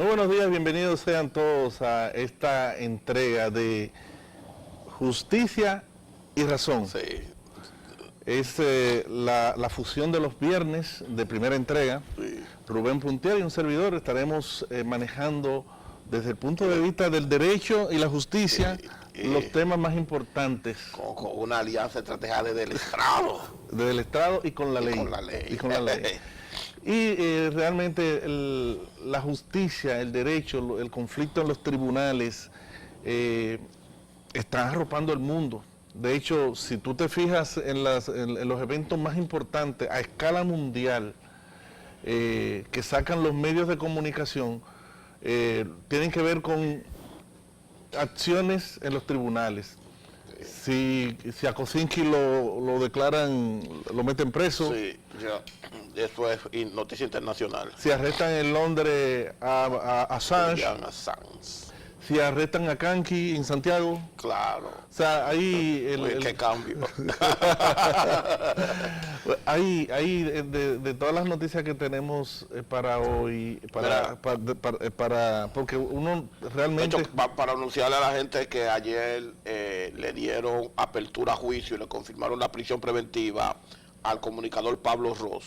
Muy buenos días, bienvenidos sean todos a esta entrega de Justicia y Razón. Sí, Es la fusión de los viernes de primera entrega. sí. Rubén Puntier y un servidor estaremos manejando desde el punto de vista del derecho y la justicia los temas más importantes Con una alianza estratégica desde el estrado. desde el Estado y con la ley. Con la ley. Y con la ley. Y realmente la justicia, el derecho, el conflicto en los tribunales está arropando el mundo. De hecho, si tú te fijas en los eventos más importantes a escala mundial que sacan los medios de comunicación, tienen que ver con acciones en los tribunales. Si a Kosinski lo declaran, lo meten preso. Sí, eso es noticia internacional. Si arrestan en Londres a Assange, Julian Assange. si arrestan a Kanki en Santiago, Claro. o sea, ahí... Oye, qué cambio. ahí de todas las noticias que tenemos para hoy, porque uno De realmente... hecho, para anunciarle a la gente que ayer le dieron apertura a juicio y le confirmaron la prisión preventiva al comunicador Pablo Ros.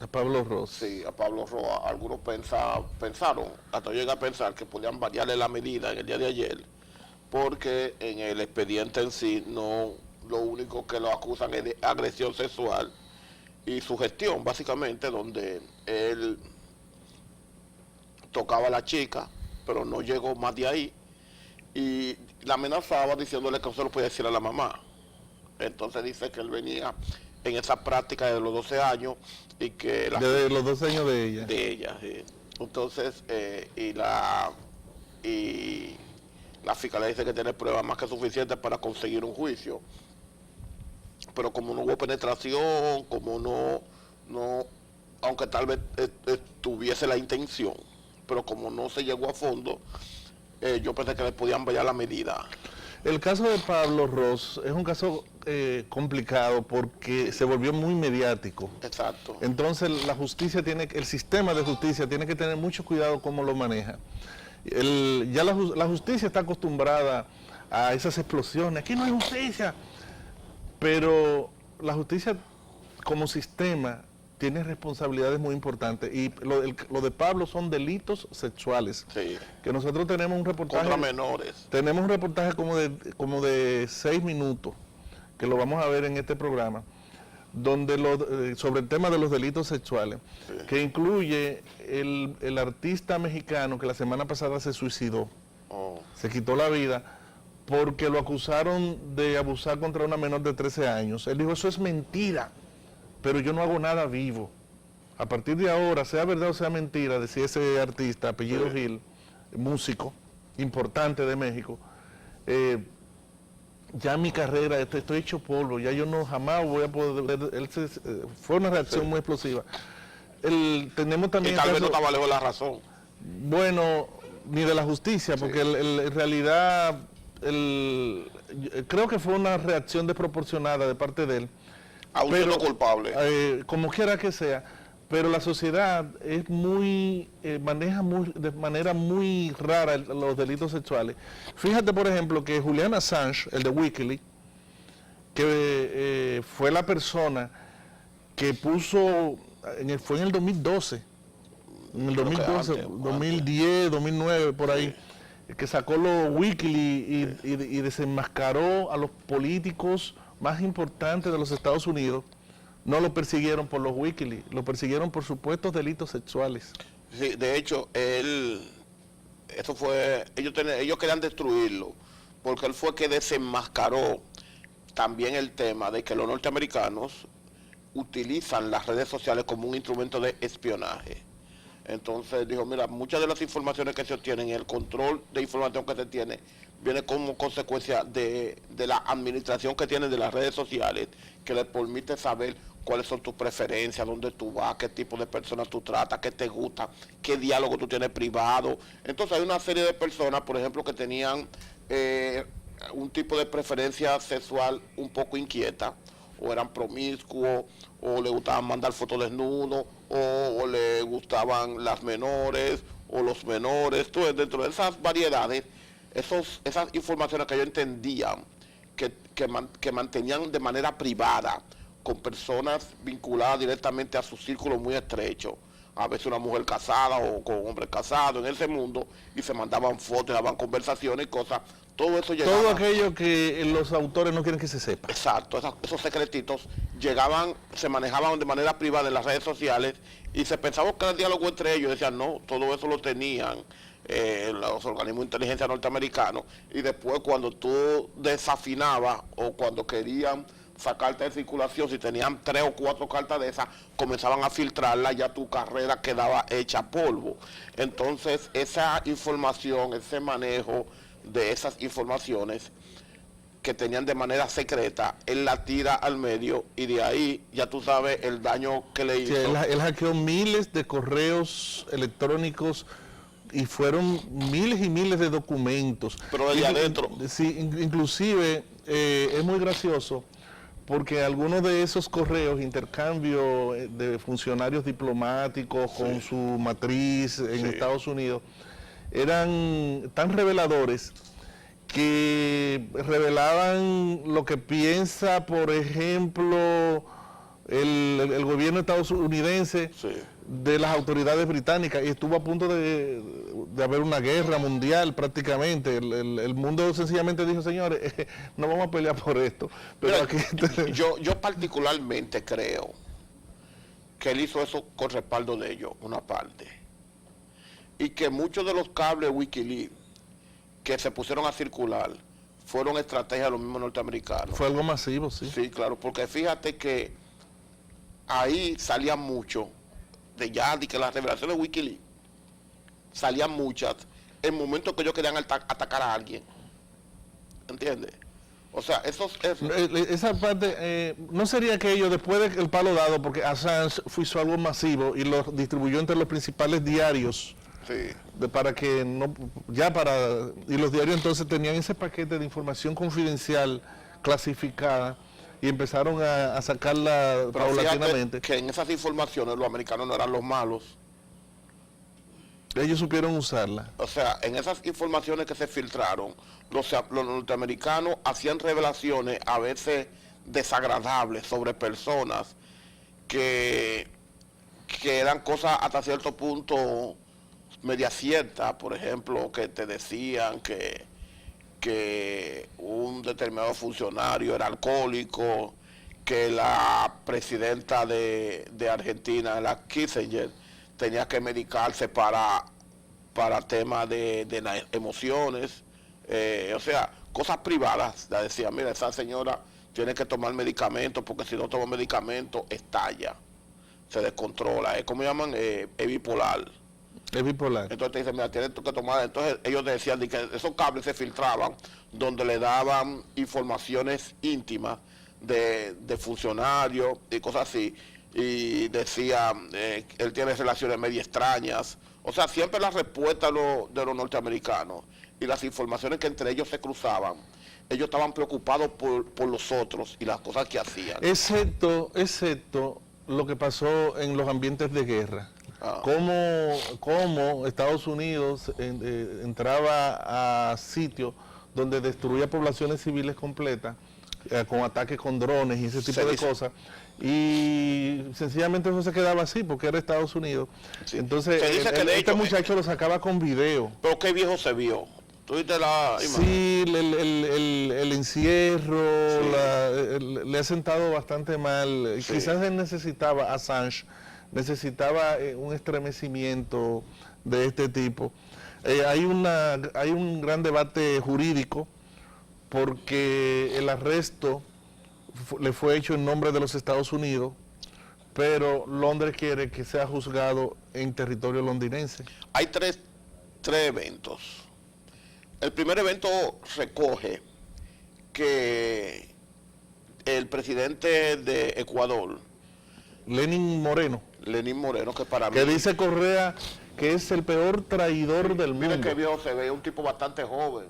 A Pablo Ros. Sí, a Pablo Ros. Algunos pensaron, hasta yo llegué a pensar que podían variarle la medida en el día de ayer, porque en el expediente en sí no, lo único que lo acusan es de agresión sexual y sugestión, básicamente, donde él tocaba a la chica, pero no llegó más de ahí, y la amenazaba diciéndole que no se lo podía decir a la mamá. Entonces dice que él venía en esa práctica desde los 12 años y que... Desde los 12 años de ella. De ella, sí. Entonces, y la fiscalía dice que tiene pruebas más que suficientes para conseguir un juicio. Pero como no hubo penetración, como no, aunque tal vez tuviese la intención, pero como no se llegó a fondo, yo pensé que le podían variar la medida. El caso de Pablo Ros es un caso complicado porque se volvió muy mediático. Exacto. Entonces el sistema de justicia tiene que tener mucho cuidado cómo lo maneja. Ya la justicia está acostumbrada a esas explosiones. Aquí no hay justicia. Pero la justicia como sistema tiene responsabilidades muy importantes. Y lo de Pablo son delitos sexuales. Sí. Que nosotros tenemos un reportaje... Contra menores. Tenemos un reportaje como de 6 minutos, que lo vamos a ver en este programa, donde sobre el tema de los delitos sexuales, Sí. que incluye el artista mexicano que la semana pasada se suicidó, se quitó la vida, porque lo acusaron de abusar contra una menor de 13 años. Él dijo, eso es mentira, pero yo no hago nada vivo. A partir de ahora, sea verdad o sea mentira, decía ese artista, apellido Sí. Gil, músico importante de México, ya mi carrera, estoy hecho polvo, ya yo no jamás voy a poder... fue una reacción Sí. muy explosiva. Tenemos también... Y tal vez no caso- estaba lejos la razón. bueno, ni de la justicia, porque en realidad creo que fue una reacción desproporcionada de parte de él. Aún Pero, siendo culpable. como quiera que sea, pero la sociedad es maneja de manera muy rara los delitos sexuales. Fíjate, por ejemplo, que Julian Assange, el de Wikileaks, que fue la persona que puso, fue en el 2012, en el Creo que 2012, antes, 2010, 2009, por ahí, que sacó los Wikileaks y desenmascaró a los políticos más importantes de los Estados Unidos. No lo persiguieron por los Wikileaks, lo persiguieron por supuestos delitos sexuales. Sí, de hecho, ellos querían destruirlo, porque él fue que desenmascaró también el tema de que los norteamericanos utilizan las redes sociales como un instrumento de espionaje. Entonces dijo, mira, muchas de las informaciones que se obtienen, el control de información que se tiene, viene como consecuencia de la administración que tienen de las redes sociales, que les permite saber cuáles son tus preferencias, dónde tú vas, qué tipo de personas tú tratas, qué te gusta, qué diálogo tú tienes privado. Entonces hay una serie de personas, por ejemplo, que tenían un tipo de preferencia sexual un poco inquieta, o eran promiscuos, o le gustaban mandar fotos desnudos, o le gustaban las menores, o los menores. Entonces, dentro de esas variedades, esas informaciones que ellos entendían que mantenían de manera privada con personas vinculadas directamente a su círculo muy estrecho, a veces una mujer casada o con un hombre casado en ese mundo, y se mandaban fotos, daban conversaciones y cosas, todo eso llegaba. Todo aquello que los autores no quieren que se sepa. Exacto, esos secretitos llegaban, se manejaban de manera privada en las redes sociales y se pensaba que era el diálogo entre ellos. Decían, no, todo eso lo tenían los organismos de inteligencia norteamericanos, y después cuando tú desafinabas o cuando querían sacarte de circulación, si tenían 3 o 4 cartas de esas, comenzaban a filtrarlas, ya tu carrera quedaba hecha polvo. Entonces esa información, ese manejo de esas informaciones que tenían de manera secreta, él la tira al medio y de ahí ya tú sabes el daño que le hizo. Sí, él hackeó miles de correos electrónicos y fueron miles y miles de documentos. Pero desde adentro. Sí, inclusive es muy gracioso porque algunos de esos correos, intercambio de funcionarios diplomáticos con su matriz en Estados Unidos, eran tan reveladores que revelaban lo que piensa, por ejemplo, el gobierno estadounidense de las autoridades británicas, y estuvo a punto de haber una guerra mundial prácticamente. El mundo sencillamente dijo, señores, no vamos a pelear por esto. Pero mira, aquí yo particularmente creo que él hizo eso con respaldo de ellos, una parte. Y que muchos de los cables Wikileaks que se pusieron a circular fueron estrategias de los mismos norteamericanos. Fue algo masivo, sí. Sí, claro, porque fíjate que ahí salían mucho, de que las revelaciones de Wikileaks salían muchas en momentos que ellos querían atacar a alguien. ¿Entiendes? O sea, esa parte, no sería que ellos, después del palo dado, porque Assange hizo algo masivo y lo distribuyó entre los principales diarios. Sí. Para que no, y los diarios entonces tenían ese paquete de información confidencial clasificada y empezaron a sacarla paulatinamente. Que en esas informaciones los americanos no eran los malos. Ellos supieron usarla. O sea, en esas informaciones que se filtraron, los norteamericanos hacían revelaciones a veces desagradables sobre personas que eran cosas hasta cierto punto media cierta. Por ejemplo, que te decían que un determinado funcionario era alcohólico, que la presidenta de Argentina, la Kissinger, tenía que medicarse para temas de las emociones, o sea, cosas privadas. La decía, mira, esa señora tiene que tomar medicamentos porque si no toma medicamentos estalla, se descontrola, es como llaman, es bipolar. Es bipolar. Entonces te dicen, mira, tienes que tomar. Entonces ellos decían que esos cables se filtraban donde le daban informaciones íntimas de funcionarios y cosas así. Y decía, él tiene relaciones medio extrañas. O sea, siempre la respuesta de los norteamericanos y las informaciones que entre ellos se cruzaban, ellos estaban preocupados por los otros y las cosas que hacían. Excepto lo que pasó en los ambientes de guerra. Cómo Estados Unidos entraba a sitios donde destruía poblaciones civiles completas, con ataques con drones y ese tipo de cosas, y sencillamente eso se quedaba así porque era Estados Unidos. Sí. Entonces este muchacho lo sacaba con video. Pero qué viejo se vio. ¿Tú viste la imagen? Sí, el encierro, sí. Le ha sentado bastante mal. Sí. Quizás él necesitaba, Assange necesitaba un estremecimiento de este tipo. Hay un gran debate jurídico porque el arresto le fue hecho en nombre de los Estados Unidos, pero Londres quiere que sea juzgado en territorio londinense. Hay tres eventos. El primer evento recoge que el presidente de Ecuador, Lenín Moreno, que para mí... Que dice Correa que es el peor traidor del mundo. Mira qué viejo se ve, un tipo bastante joven.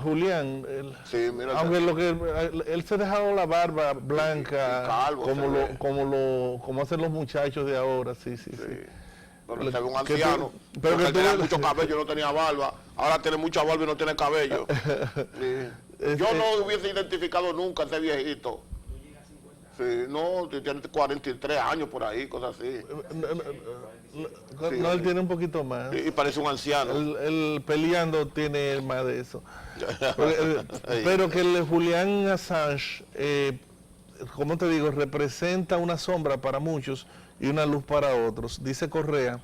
Julián, sí, mira, aunque él se ha dejado la barba blanca, calvo, como hacen los muchachos de ahora, sí. Pero se ve un que tú- anciano. pero Porque que él tú- tenía mucho cabello, no tenía barba. Ahora tiene mucha barba y no tiene cabello. Sí. Yo no hubiese identificado nunca a ese viejito. Sí, no, tiene 43 años por ahí, cosas así. No, él tiene un poquito más. Y parece un anciano. Él peleando tiene más de eso. Pero que el Julian Assange, como te digo, representa una sombra para muchos y una luz para otros. Dice Correa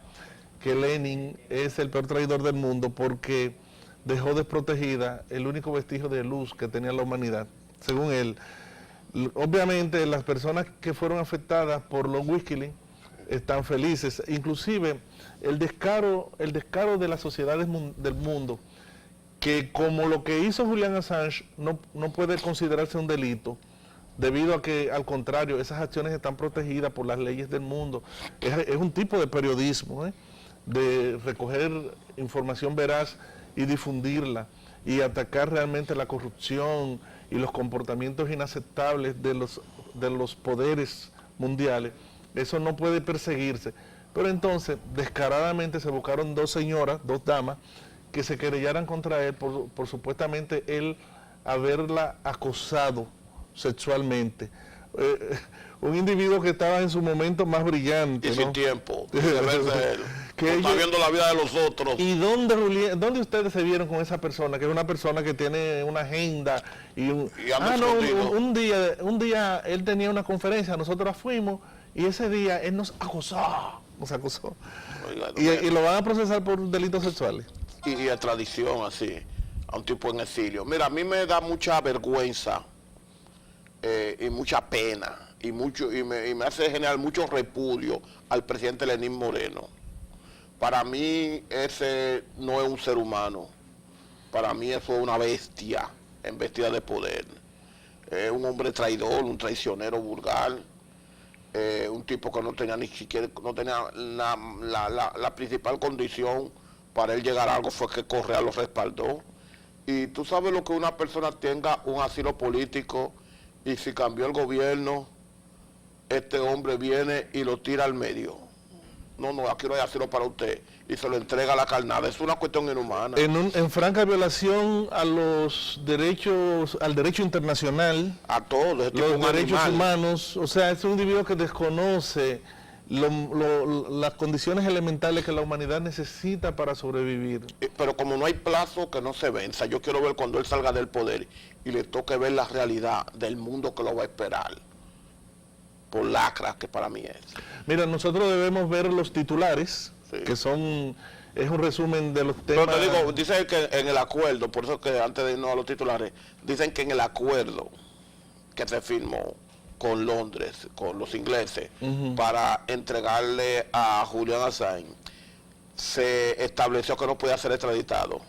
que Lenin es el peor traidor del mundo porque dejó desprotegida el único vestigio de luz que tenía la humanidad. Según él, obviamente las personas que fueron afectadas por los Wikileaks están felices, inclusive el descaro de las sociedades del mundo, que como lo que hizo Julian Assange no puede considerarse un delito, debido a que, al contrario, esas acciones están protegidas por las leyes del mundo. Es un tipo de periodismo, de recoger información veraz y difundirla, y atacar realmente la corrupción y los comportamientos inaceptables de los poderes mundiales. Eso no puede perseguirse. Pero entonces, descaradamente se buscaron dos señoras, dos damas, que se querellaran contra él por supuestamente él haberla acosado sexualmente. Un individuo que estaba en su momento más brillante, Y ¿no? sin tiempo. De verse él. Que No está ellos- viendo la vida de los otros. ¿Y dónde ustedes se vieron con esa persona? Que es una persona que tiene una agenda y anda escondido. un día él tenía una conferencia, nosotros fuimos y ese día él nos acosó. Oiga, Y lo van a procesar por delitos sexuales. y extradición así, a un tipo en exilio. Mira, a mí me da mucha vergüenza y mucha pena y me hace generar mucho repudio al presidente Lenín Moreno. Para mí ese no es un ser humano, para mí eso es una bestia embestida de poder. Es un hombre traidor, un traicionero vulgar, un tipo que no tenía ni siquiera, no tenía la principal condición para él llegar a algo, fue que Correa lo respaldó. Y tú sabes lo que una persona tenga un asilo político y si cambió el gobierno, este hombre viene y lo tira al medio. No, aquí no hay asilo para usted. Y se lo entrega a la carnada. Es una cuestión inhumana. En franca violación al derecho internacional, A todos, este tipo es los un derechos animal. humanos, o sea, es un individuo que desconoce las condiciones elementales que la humanidad necesita para sobrevivir. Pero como no hay plazo que no se venza, yo quiero ver cuando él salga del poder y le toque ver la realidad del mundo que lo va a esperar. Por lacra que para mí es. Mira, nosotros debemos ver los titulares, Sí. que es un resumen de los Pero temas. te digo, dice que en el acuerdo, por eso que antes de irnos a los titulares, dicen que en el acuerdo que se firmó con Londres, con los ingleses, para entregarle a Julian Assange, se estableció que no podía ser extraditado.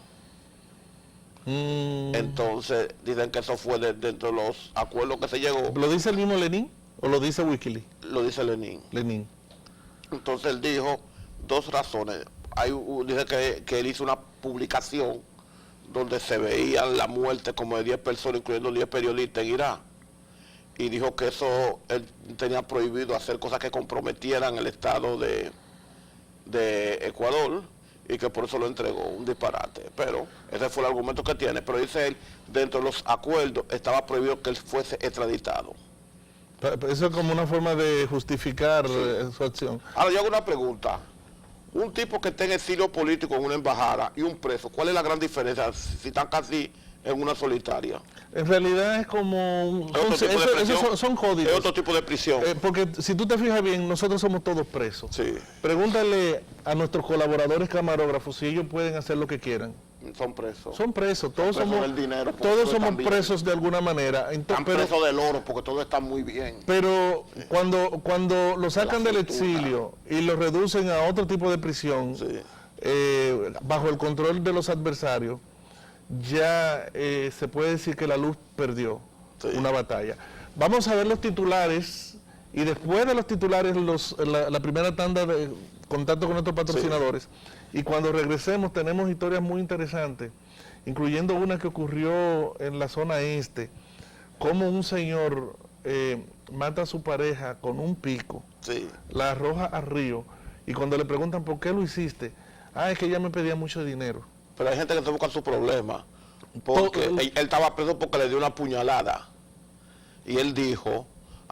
Entonces, dicen que eso fue dentro de los acuerdos que se llegó, ¿Lo dice el mismo Lenin o lo dice Wikileaks? lo dice Lenin. Lenin. Entonces él dijo dos razones. Dice que él hizo una publicación donde se veían la muerte como de 10 personas, incluyendo 10 periodistas en Irak. Y dijo que eso, él tenía prohibido hacer cosas que comprometieran el Estado de Ecuador y que por eso lo entregó, un disparate. Pero ese fue el argumento que tiene. Pero dice él, dentro de los acuerdos estaba prohibido que él fuese extraditado. Eso es como una forma de justificar su acción. Ahora yo hago una pregunta. Un tipo que esté en exilio político en una embajada y un preso, ¿cuál es la gran diferencia si están casi en una solitaria? En realidad es como... ¿Es otro tipo de prisión? son códigos. Es otro tipo de prisión. Porque si tú te fijas bien, nosotros somos todos presos. Sí, Pregúntale a nuestros colaboradores camarógrafos si ellos pueden hacer lo que quieran. son presos. Son presos, todos presos somos, del dinero, porque todos todos somos están bien. presos de alguna manera. Están presos del oro porque todo está muy bien. Pero cuando lo sacan La del fortuna. exilio y lo reducen a otro tipo de prisión, Sí. bajo el control de los adversarios, ya se puede decir que la luz perdió Sí. una batalla. Vamos a ver los titulares y después de los titulares la primera tanda de contacto con nuestros patrocinadores. Y cuando regresemos tenemos historias muy interesantes, incluyendo una que ocurrió en la zona este, como un señor mata a su pareja con un pico, Sí. la arroja al río Y cuando le preguntan por qué lo hiciste, es que ella me pedía mucho dinero. Pero hay gente que se busca su problema. Porque él estaba preso porque le dio una puñalada. Y él dijo,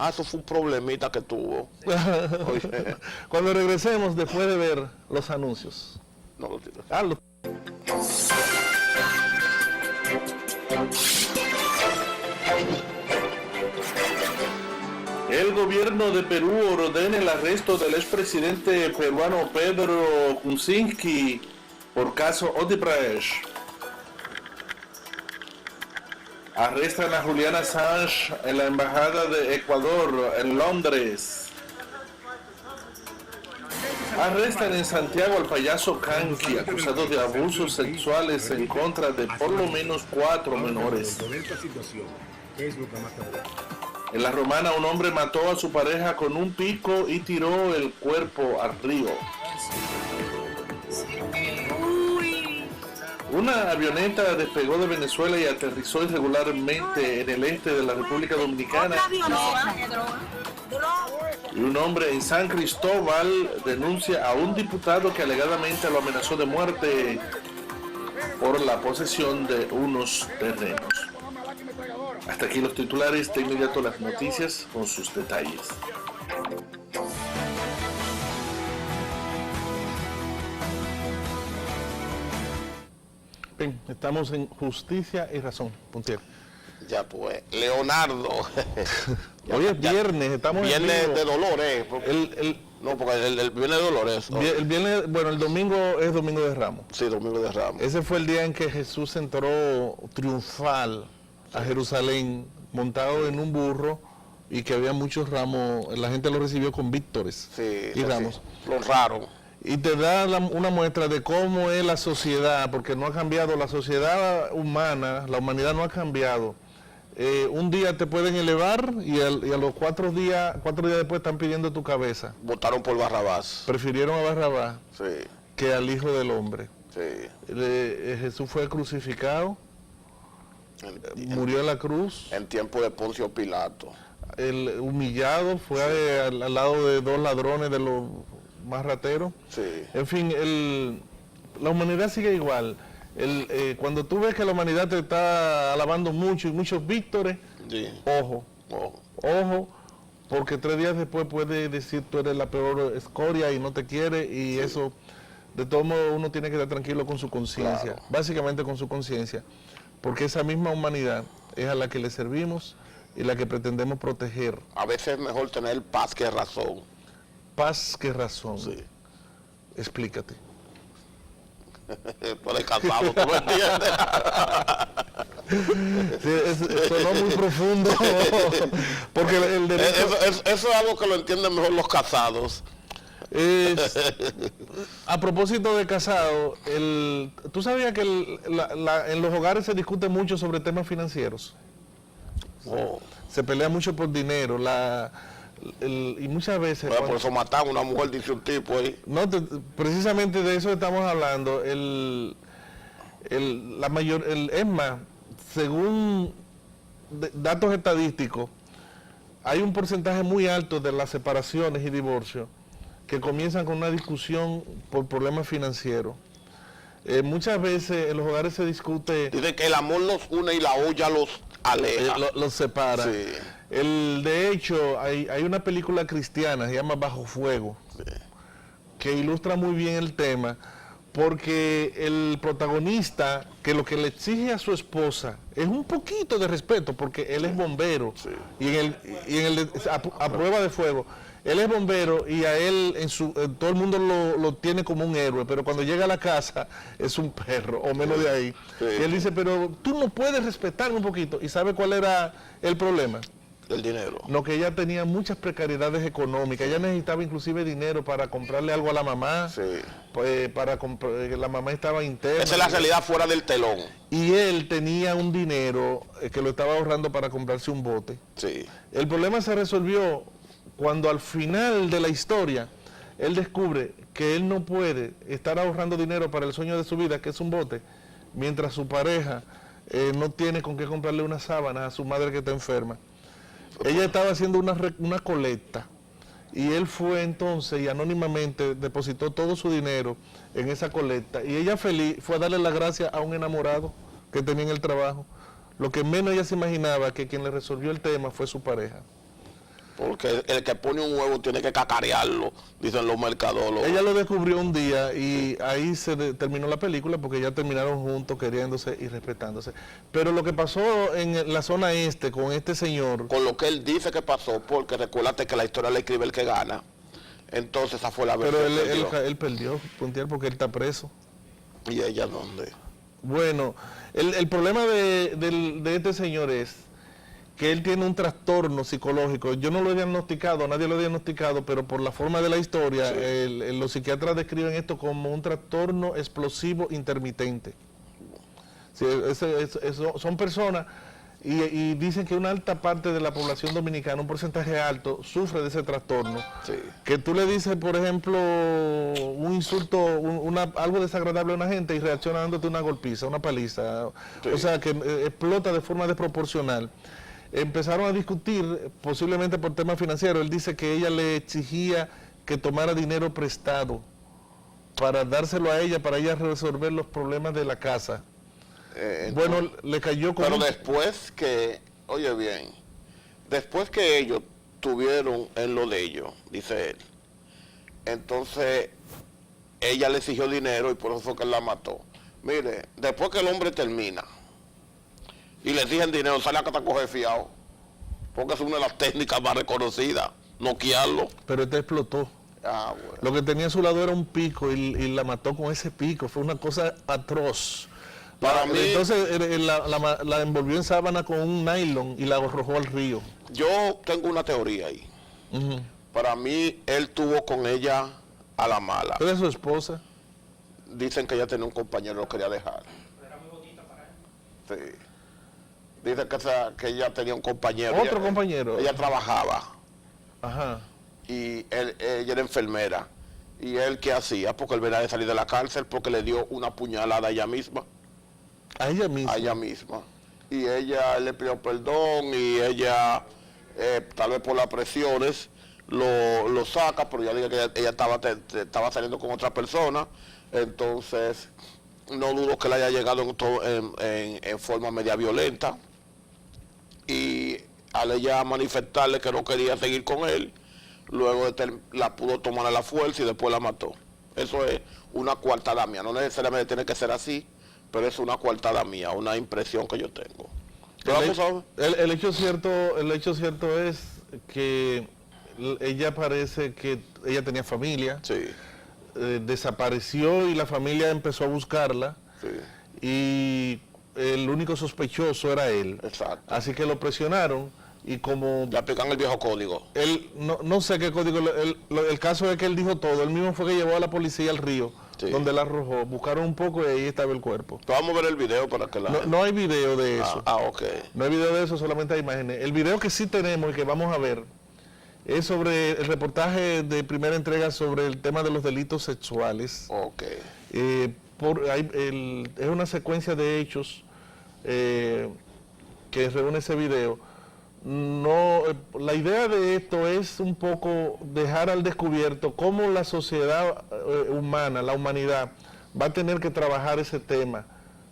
eso fue un problemita que tuvo. Oye, Cuando regresemos, después de ver los anuncios. no lo tiro. El gobierno de Perú ordena el arresto del expresidente peruano Pedro Kuczynski por caso Odebrecht. Arrestan a Julian Assange en la embajada de Ecuador en Londres. Arrestan en Santiago al payaso Kanki, acusado de abusos sexuales en contra de por lo menos 4 menores. En La Romana, un hombre mató a su pareja con un pico y tiró el cuerpo al río. Una avioneta despegó de Venezuela y aterrizó irregularmente en el este de la República Dominicana. Y un hombre en San Cristóbal denuncia a un diputado que alegadamente lo amenazó de muerte por la posesión de unos terrenos. Hasta aquí los titulares, de inmediato las noticias con sus detalles. Bien, estamos en Justicia y Razón, Puntier. Ya pues, Leonardo. Hoy es viernes, estamos en Viernes vivo. de Dolores. No, porque el viernes de Dolores. El viernes, bueno, el domingo es Domingo de Ramos. Sí, Domingo de Ramos. Ese fue el día en que Jesús entró triunfal a Jerusalén, montado en un burro, y que había muchos ramos, la gente lo recibió con víctores y ramos. Sí, lo raro. Y te da una muestra de cómo es la sociedad, porque no ha cambiado, la sociedad humana, la humanidad no ha cambiado. Un día te pueden elevar y a los 4 días después están pidiendo tu cabeza. Votaron por Barrabás. Prefirieron a Barrabás Sí, que al Hijo del Hombre. sí. Jesús fue crucificado, murió en la cruz, En tiempo de Poncio Pilato. el humillado, fue al lado de 2 ladrones de los más rateros. Sí. En fin, la humanidad sigue igual. Cuando tú ves que la humanidad te está alabando mucho y muchos víctores, Sí. ojo, Oh. ojo, porque 3 días después puede decir tú eres la peor escoria y no te quiere, y eso, de todo modo, uno tiene que estar tranquilo con su conciencia, Claro. básicamente con su conciencia, porque esa misma humanidad es a la que le servimos y la que pretendemos proteger. A veces es mejor tener paz que razón. Paz que razón. Sí. Explícate. Tú eres casado, tú lo entiendes. Sí, sonó muy profundo, porque el derecho Eso es algo que lo entienden mejor los casados. es, a propósito de casado, ¿tú sabías que en los hogares se discute mucho sobre temas financieros? Oh. Se pelea mucho por dinero, y muchas veces... Bueno, por eso matan a una mujer, dice un tipo ahí. No, precisamente de eso estamos hablando. Es más, según datos estadísticos, hay un porcentaje muy alto de las separaciones y divorcios que comienzan con una discusión por problemas financieros. Muchas veces en los hogares se discute... Dice que el amor los une y la olla los aleja. los separa. Sí. De hecho, hay una película cristiana, se llama Bajo Fuego, Sí. que ilustra muy bien el tema, porque el protagonista, que lo que le exige a su esposa es un poquito de respeto, porque él es bombero, Sí. a prueba de fuego, él es bombero y a él todo el mundo lo tiene como un héroe, pero cuando llega a la casa es un perro, o menos de ahí. Sí. Y él dice, pero tú no puedes respetarme un poquito. ¿Y sabe cuál era el problema? El dinero. No, que ella tenía muchas precariedades económicas, ella necesitaba inclusive dinero para comprarle algo a la mamá, Sí. pues, la mamá estaba interna. Esa es la realidad fuera del telón. Y él tenía un dinero que lo estaba ahorrando para comprarse un bote. Sí. El problema se resolvió cuando al final de la historia él descubre que él no puede estar ahorrando dinero para el sueño de su vida, que es un bote, mientras su pareja no tiene con qué comprarle una sábana a su madre que está enferma. Ella estaba haciendo una colecta y él fue entonces y anónimamente depositó todo su dinero en esa colecta, y ella feliz fue a darle las gracias a un enamorado que tenía en el trabajo. Lo que menos ella se imaginaba que quien le resolvió el tema fue su pareja. Porque el que pone un huevo tiene que cacarearlo, dicen los mercadólogos. Ella lo descubrió un día y ahí terminó la película, porque ya terminaron juntos, queriéndose y respetándose. Pero lo que pasó en la zona este con este señor... Con lo que él dice que pasó, porque recuérdate que la historia la escribe el que gana. Entonces esa fue la versión. Pero él perdió, puntear, porque él está preso. ¿Y ella dónde? Bueno, el problema de este señor es que él tiene un trastorno psicológico. Yo no lo he diagnosticado, nadie lo ha diagnosticado, pero por la forma de la historia, sí, los psiquiatras describen esto como un trastorno explosivo intermitente. Sí, son personas, y dicen que una alta parte de la población dominicana, un porcentaje alto, sufre de ese trastorno. Sí. Que tú le dices, por ejemplo, un insulto, algo desagradable a una gente y reacciona dándote una golpiza, una paliza. Sí. O sea, que explota de forma desproporcional. Empezaron a discutir, posiblemente por temas financieros. Él dice que ella le exigía que tomara dinero prestado para dárselo a ella, para ella resolver los problemas de la casa. Bueno, le cayó con... Pero después que, oye bien, después que ellos tuvieron en lo de ellos, dice él, entonces ella le exigió dinero y por eso fue que él la mató. Mire, después que el hombre termina y le exigen dinero, sale a coger fiado, porque es una de las técnicas más reconocidas, noquearlo. Pero este explotó. Ah, bueno. Lo que tenía a su lado era un pico y la mató con ese pico. Fue una cosa atroz. Para mí, entonces la envolvió en sábana con un nylon y la arrojó al río. Yo tengo una teoría ahí. Para mí, él tuvo con ella a la mala. ¿Pero es su esposa? Dicen que ella tenía un compañero, lo quería dejar. Era muy bonita para él. Sí. Dicen que ella tenía un compañero. ¿Otro compañero? Ella trabajaba. Ajá. Y ella era enfermera. ¿Y él qué hacía? Porque él venía de salir de la cárcel porque le dio una puñalada a ella misma. ¿A ella misma? A ella misma. Y ella le pidió perdón y ella, tal vez por las presiones, lo saca, pero ya diga que ella estaba saliendo con otra persona. Entonces, no dudo que le haya llegado en forma media violenta. Y al ella manifestarle que no quería seguir con él, luego la pudo tomar a la fuerza y después la mató. Eso es una coartada mía. No necesariamente tiene que ser así, pero es una coartada mía, una impresión que yo tengo. El hecho cierto es que ella parece que ella tenía familia. Sí. Desapareció y la familia empezó a buscarla. Sí. Y el único sospechoso era él. Exacto. Así que lo presionaron y como... Le aplican el viejo código. Él, no sé qué código, el caso es que él dijo todo. Él mismo fue que llevó a la policía al río, sí, donde la arrojó. Buscaron un poco y ahí estaba el cuerpo. Vamos a ver el video para que la... No hay video de eso. Ok. No hay video de eso, solamente hay imágenes. El video que sí tenemos y que vamos a ver es sobre el reportaje de primera entrega sobre el tema de los delitos sexuales. Ok. Es una secuencia de hechos que reúne ese video. La idea de esto es un poco dejar al descubierto cómo la sociedad humana, la humanidad, va a tener que trabajar ese tema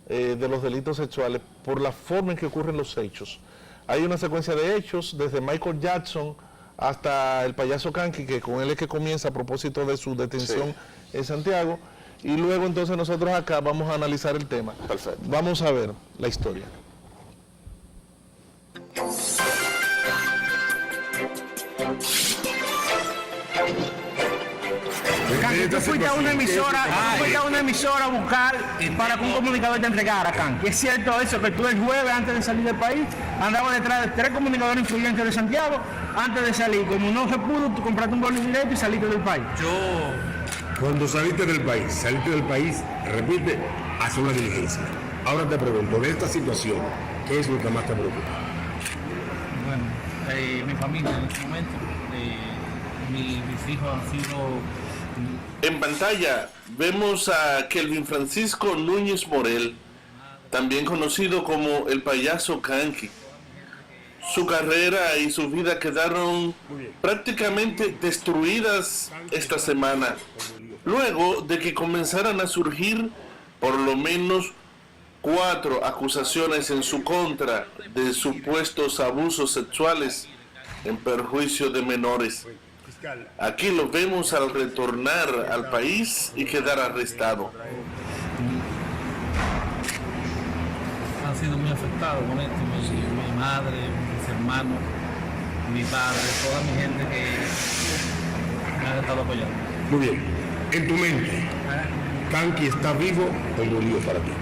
de los delitos sexuales por la forma en que ocurren los hechos. Hay una secuencia de hechos desde Michael Jackson hasta el payaso Kanki, que con él es que comienza a propósito de su detención, sí, en Santiago, y luego entonces nosotros acá vamos a analizar el tema. Perfecto. Vamos a ver la historia. Kanki, tú fuiste a una emisora a buscar para que un comunicador te entregara, Kanki. ¿Es cierto eso, que tú el jueves antes de salir del país andabas detrás de 3 comunicadores influyentes de Santiago antes de salir? Como no se pudo, tú compraste un vuelo directo y saliste del país. Cuando saliste del país, repite, haz una diligencia. Ahora te pregunto, de esta situación, ¿qué es lo que más te preocupa? Bueno, mi familia en este momento, mis hijos han sido... En pantalla vemos a Kelvin Francisco Núñez Morel, también conocido como el payaso Kanki. Su carrera y su vida quedaron prácticamente destruidas esta semana, luego de que comenzaran a surgir por lo menos 4 acusaciones en su contra de supuestos abusos sexuales en perjuicio de menores. Aquí lo vemos al retornar al país y quedar arrestado. Han sido muy afectados con esto, mi madre, mis hermanos, mi padre, toda mi gente que me ha estado apoyando. Muy bien. En tu mente, ¿Kanki está vivo o murió para ti?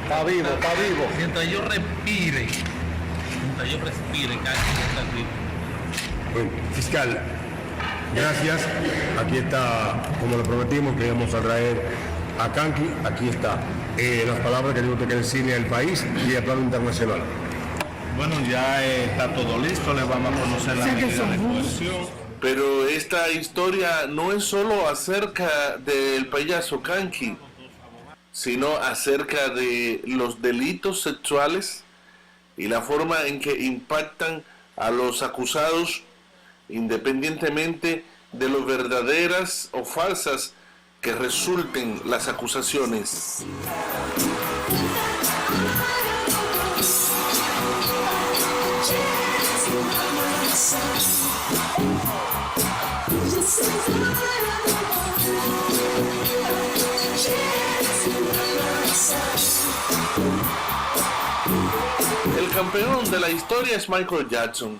Está vivo, está vivo. Mientras yo respire, Kanki está vivo. Bueno, fiscal, gracias. Aquí está, como lo prometimos, que íbamos a traer a Kanki. Aquí está las palabras que tiene usted que decirle al país y al plano internacional. Bueno, ya está todo listo, le vamos a conocer la medida de coerción. Pero esta historia no es solo acerca del payaso Kanki, sino acerca de los delitos sexuales y la forma en que impactan a los acusados, independientemente de lo verdaderas o falsas que resulten las acusaciones. El campeón de la historia es Michael Jackson.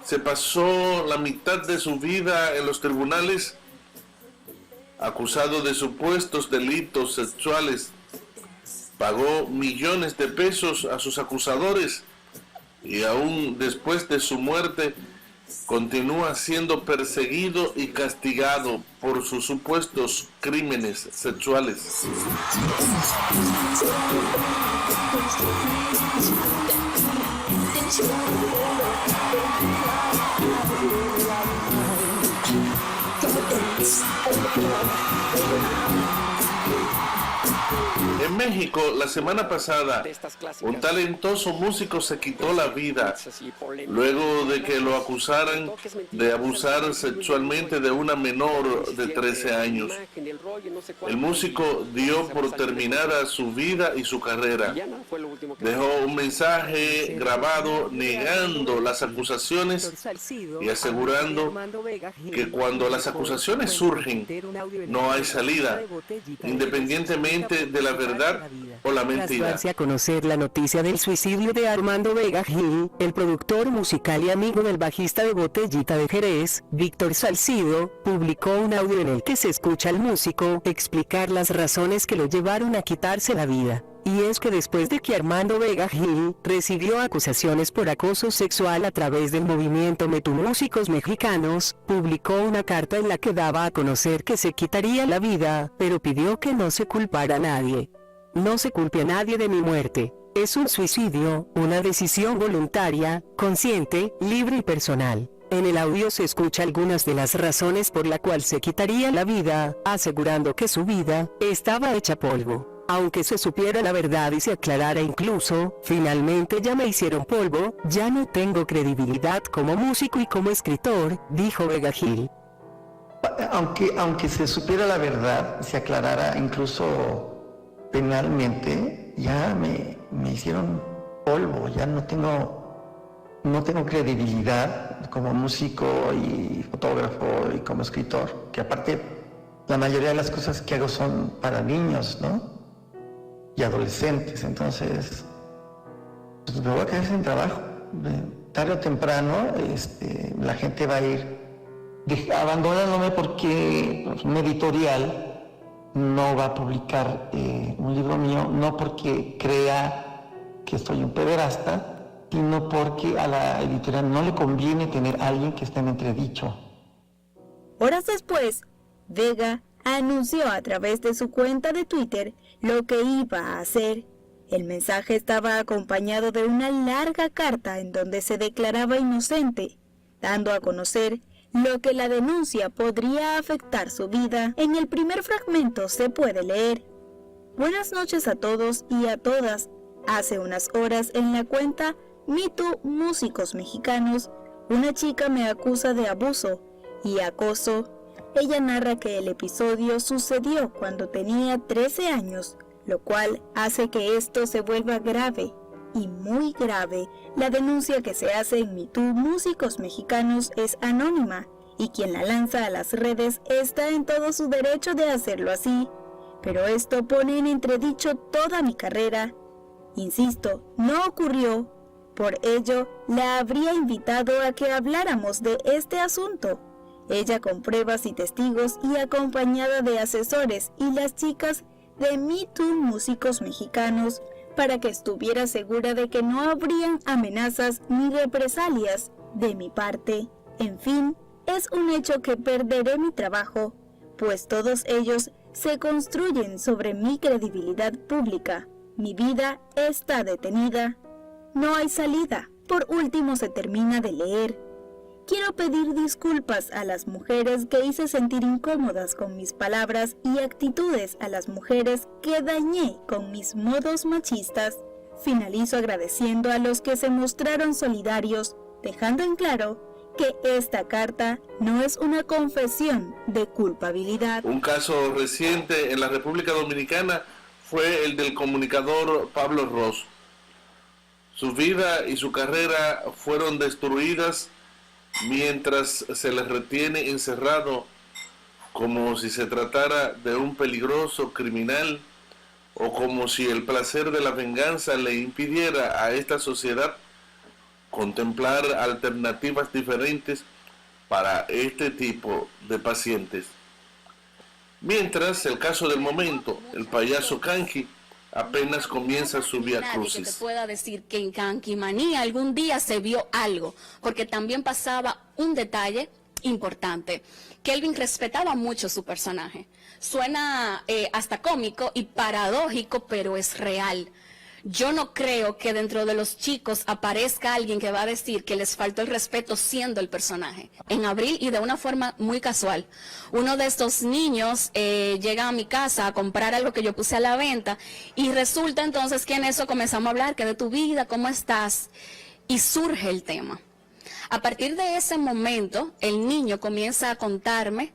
Se pasó la mitad de su vida en los tribunales acusado de supuestos delitos sexuales. Pagó millones de pesos a sus acusadores y aún después de su muerte continúa siendo perseguido y castigado por sus supuestos crímenes sexuales. En México, la semana pasada, un talentoso músico se quitó la vida luego de que lo acusaran de abusar sexualmente de una menor de 13 años. El músico dio por terminada su vida y su carrera. Dejó un mensaje grabado negando las acusaciones y asegurando que cuando las acusaciones surgen, no hay salida, independientemente de la verdad o la mentira. Tras darse a conocer la noticia del suicidio de Armando Vega Gil, el productor musical y amigo del bajista de Botellita de Jerez, Víctor Salcido, publicó un audio en el que se escucha al músico explicar las razones que lo llevaron a quitarse la vida. Y es que después de que Armando Vega Gil recibió acusaciones por acoso sexual a través del movimiento Metumúsicos Mexicanos, publicó una carta en la que daba a conocer que se quitaría la vida, pero pidió que no se culpara a nadie. No se culpe a nadie de mi muerte. Es un suicidio, una decisión voluntaria, consciente, libre y personal. En el audio se escucha algunas de las razones por la cual se quitaría la vida, asegurando que su vida estaba hecha polvo. Aunque se supiera la verdad y se aclarara incluso, finalmente ya me hicieron polvo, ya no tengo credibilidad como músico y como escritor, dijo Vega Gil. Aunque se supiera la verdad, se aclarara incluso penalmente, ya me hicieron polvo, ya no tengo credibilidad como músico y fotógrafo y como escritor, que aparte la mayoría de las cosas que hago son para niños, ¿no? Y adolescentes, entonces pues me voy a quedar sin trabajo. Tarde o temprano la gente va a ir abandonándome porque un editorial no va a publicar un libro mío, no porque crea que soy un pederasta, sino porque a la editorial no le conviene tener a alguien que esté en entredicho. Horas después, Vega anunció a través de su cuenta de Twitter lo que iba a hacer. El mensaje estaba acompañado de una larga carta en donde se declaraba inocente, dando a conocer lo que la denuncia podría afectar su vida. En el primer fragmento se puede leer: Buenas noches a todos y a todas. Hace unas horas en la cuenta Me Too Músicos Mexicanos, una chica me acusa de abuso y acoso. Ella narra que el episodio sucedió cuando tenía 13 años, lo cual hace que esto se vuelva grave y muy grave. La denuncia que se hace en Me Too Músicos Mexicanos es anónima y quien la lanza a las redes está en todo su derecho de hacerlo así. Pero esto pone en entredicho toda mi carrera. Insisto, no ocurrió. Por ello, la habría invitado a que habláramos de este asunto. Ella con pruebas y testigos y acompañada de asesores y las chicas de Me Too Músicos Mexicanos para que estuviera segura de que no habrían amenazas ni represalias de mi parte. En fin, es un hecho que perderé mi trabajo, pues todos ellos se construyen sobre mi credibilidad pública. Mi vida está detenida. No hay salida. Por último se termina de leer. Quiero pedir disculpas a las mujeres que hice sentir incómodas con mis palabras y actitudes, a las mujeres que dañé con mis modos machistas. Finalizo agradeciendo a los que se mostraron solidarios, dejando en claro que esta carta no es una confesión de culpabilidad. Un caso reciente en la República Dominicana fue el del comunicador Pablo Ros. Su vida y su carrera fueron destruidas mientras se les retiene encerrado como si se tratara de un peligroso criminal o como si el placer de la venganza le impidiera a esta sociedad contemplar alternativas diferentes para este tipo de pacientes. Mientras, el caso del momento, el payaso Kanki apenas comienza su vía crucis. Nadie que te pueda decir que en Kankimanía algún día se vio algo, porque también pasaba un detalle importante. Kelvin respetaba mucho su personaje. Suena hasta cómico y paradójico, pero es real. Yo no creo que dentro de los chicos aparezca alguien que va a decir que les faltó el respeto siendo el personaje. En abril, y de una forma muy casual, uno de estos niños llega a mi casa a comprar algo que yo puse a la venta y resulta entonces que en eso comenzamos a hablar, que de tu vida, cómo estás, y surge el tema. A partir de ese momento, el niño comienza a contarme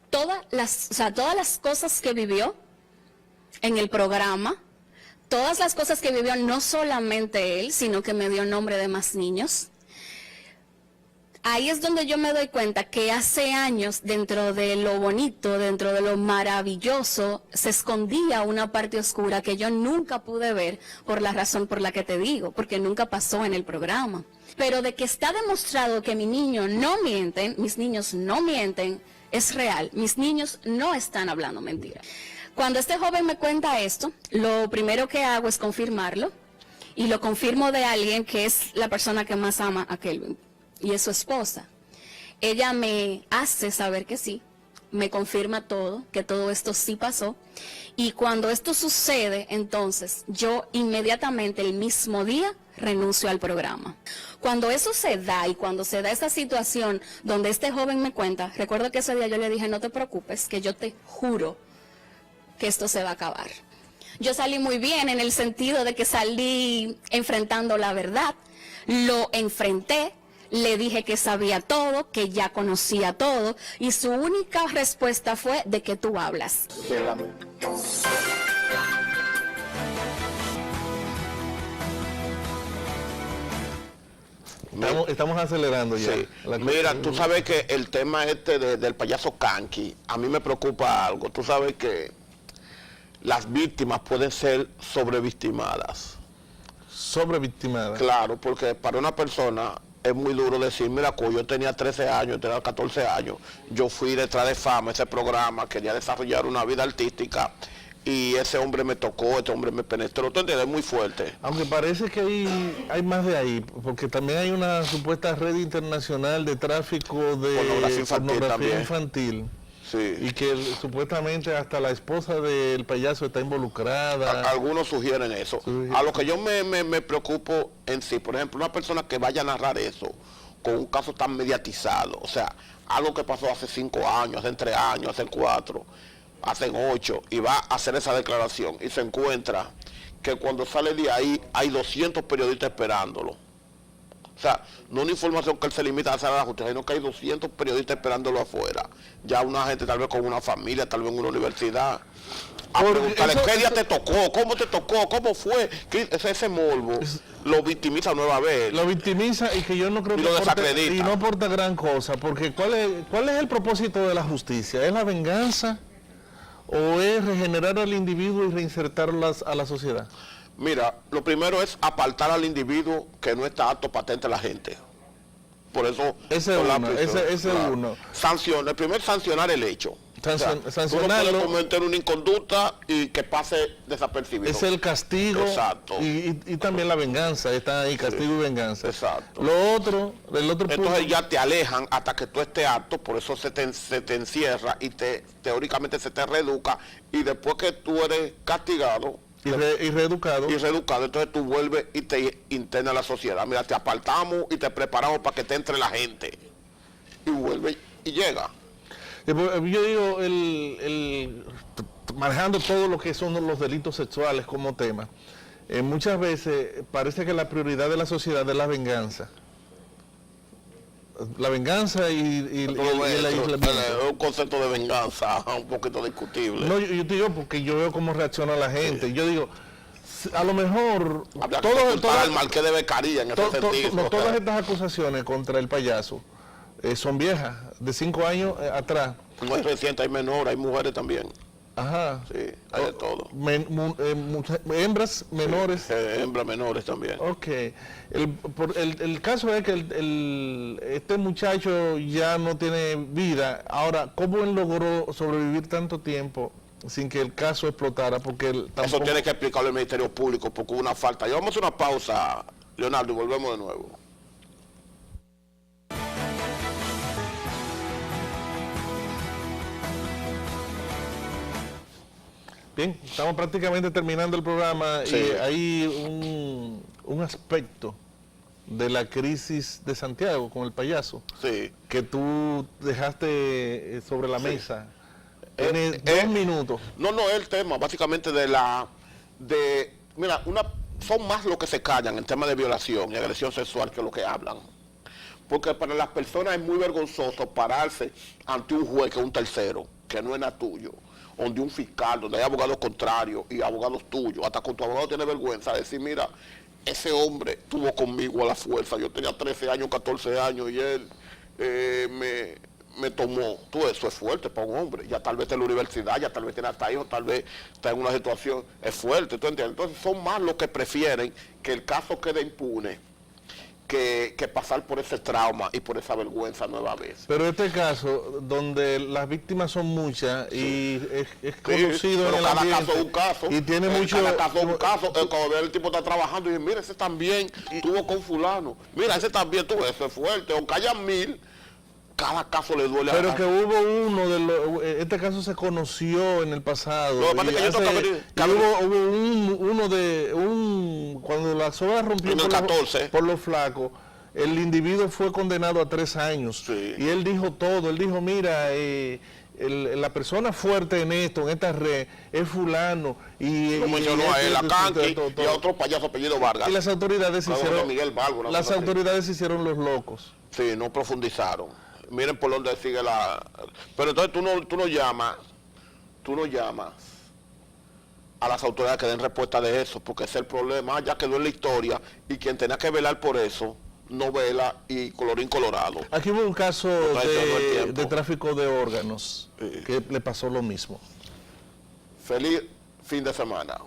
todas las cosas que vivió en el programa, todas las cosas que vivió no solamente él, sino que me dio nombre de más niños. Ahí es donde yo me doy cuenta que hace años, dentro de lo bonito, dentro de lo maravilloso, se escondía una parte oscura que yo nunca pude ver por la razón por la que te digo, porque nunca pasó en el programa. Pero de que está demostrado que mis niños no mienten, es real. Mis niños no están hablando mentiras. Cuando este joven me cuenta esto, lo primero que hago es confirmarlo, y lo confirmo de alguien que es la persona que más ama a Kelvin, y es su esposa. Ella me hace saber que sí, me confirma todo, que todo esto sí pasó, y cuando esto sucede, entonces, yo inmediatamente, el mismo día, renuncio al programa. Cuando eso se da, y cuando se da esa situación donde este joven me cuenta, recuerdo que ese día yo le dije, no te preocupes, que yo te juro que esto se va a acabar. Yo salí muy bien en el sentido de que salí enfrentando la verdad, lo enfrenté, le dije que sabía todo, que ya conocía todo, y su única respuesta fue, ¿de qué tú hablas? Estamos acelerando ya. Sí. Mira, tú sabes que el tema del payaso Kanki, a mí me preocupa algo. Tú sabes que las víctimas pueden ser sobrevictimadas. Sobrevictimadas. Claro, porque para una persona es muy duro decir, mira, yo tenía 13 años, tenía 14 años, yo fui detrás de Fama, ese programa, quería desarrollar una vida artística, y ese hombre me tocó, este hombre me penetró, ¿tú entiendes? Es muy fuerte. Aunque parece que hay más de ahí, porque también hay una supuesta red internacional de tráfico de pornografía infantil. Sí. Y que supuestamente hasta la esposa del payaso está involucrada. Algunos sugieren eso. Sí. A lo que yo me preocupo en sí, por ejemplo, una persona que vaya a narrar eso con un caso tan mediatizado, o sea, algo que pasó hace 5 años, hace 3 años, hace 4, hacen 8 y va a hacer esa declaración y se encuentra que cuando sale de ahí hay 200 periodistas esperándolo. O sea, no una información que él se limita a hacer a la justicia, sino que hay 200 periodistas esperándolo afuera. Ya una gente tal vez con una familia, tal vez en una universidad. A preguntarle, ¿qué día te tocó? ¿Cómo te tocó? ¿Cómo fue? Ese morbo lo victimiza nueva vez. Lo victimiza y que yo no creo Y que lo desacredita. y no aporta gran cosa, porque ¿cuál es el propósito de la justicia? ¿Es la venganza o es regenerar al individuo y reinsertarlo a la sociedad? Mira, lo primero es apartar al individuo que no está apto patente a la gente. Por eso... Ese es uno. El primero sancionar el hecho. Sancionarlo. Tú no puedes cometer una inconducta y que pase desapercibido. Es el castigo. Exacto. Y también la venganza, está ahí, castigo y venganza. Exacto. El otro Entonces punto, ya te alejan hasta que tú estés apto, por eso se te encierra y teóricamente se te reeduca, y después que tú eres castigado y reeducado. Entonces tú vuelves y te internas a la sociedad. Mira, te apartamos y te preparamos para que te entre la gente. Y vuelve y llega. Yo digo, manejando todo lo que son los delitos sexuales como tema, muchas veces parece que la prioridad de la sociedad es la venganza. La venganza y el aislamiento. Es un concepto de venganza un poquito discutible. No, yo te digo porque yo veo cómo reacciona la gente. Sí. Yo digo, a lo mejor... Para el marqués de Becaría en ese sentido. Todas estas acusaciones contra el payaso son viejas, de 5 años atrás. No es reciente, hay menores, hay mujeres también. Ajá. Sí, hay de todo. Hembras menores. Hembras menores también. Ok. El caso es que este muchacho ya no tiene vida. Ahora, ¿cómo él logró sobrevivir tanto tiempo sin que el caso explotara? Porque eso tiene que explicarlo el Ministerio Público, porque hubo una falta. Ya vamos a hacer una pausa, Leonardo, y volvemos de nuevo. Bien, estamos prácticamente terminando el programa. Sí. Y hay un aspecto de la crisis de Santiago con el payaso, sí, que tú dejaste sobre la mesa. Tienes 2 minutos. No, es el tema básicamente mira, son más los que se callan en tema de violación y agresión sexual que los que hablan. Porque para las personas es muy vergonzoso pararse ante un juez que es un tercero, que no es nada tuyo, donde un fiscal, donde hay abogados contrarios y abogados tuyos, hasta con tu abogado tiene vergüenza de decir, mira, ese hombre estuvo conmigo a la fuerza, yo tenía 13 años, 14 años y él me tomó. Todo eso es fuerte para un hombre, ya tal vez está en la universidad, ya tal vez tiene hasta hijos, tal vez está en una situación, es fuerte, ¿tú entiendes? Entonces son más los que prefieren que el caso quede impune que pasar por ese trauma y por esa vergüenza nueva vez. Pero este caso, donde las víctimas son muchas y es conocido en el cada ambiente, caso es un caso. Y tiene mucho... Cada caso es un caso. Cuando el tipo está trabajando y dice, mira, ese también estuvo con fulano. Mira, ese también tuvo, eso es fuerte. Aunque hayan 1000, cada caso le duele. Pero que hubo este caso se conoció en el pasado. Cuando la soga rompió por los flacos, el individuo fue condenado a 3 años. Sí. Y él dijo todo, él dijo, mira, la persona fuerte en esta red es fulano. Y lo mencionó a él, a Kanki y a otro payaso apellido Vargas. Y las autoridades Miguel se hicieron los locos. Sí, no profundizaron. Miren por dónde sigue Pero entonces tú no llamas a las autoridades que den respuesta de eso, porque ese es el problema, ya quedó en la historia, y quien tenía que velar por eso, no vela, y colorín colorado. Aquí hubo un caso de tráfico de órganos, que le pasó lo mismo. Feliz fin de semana.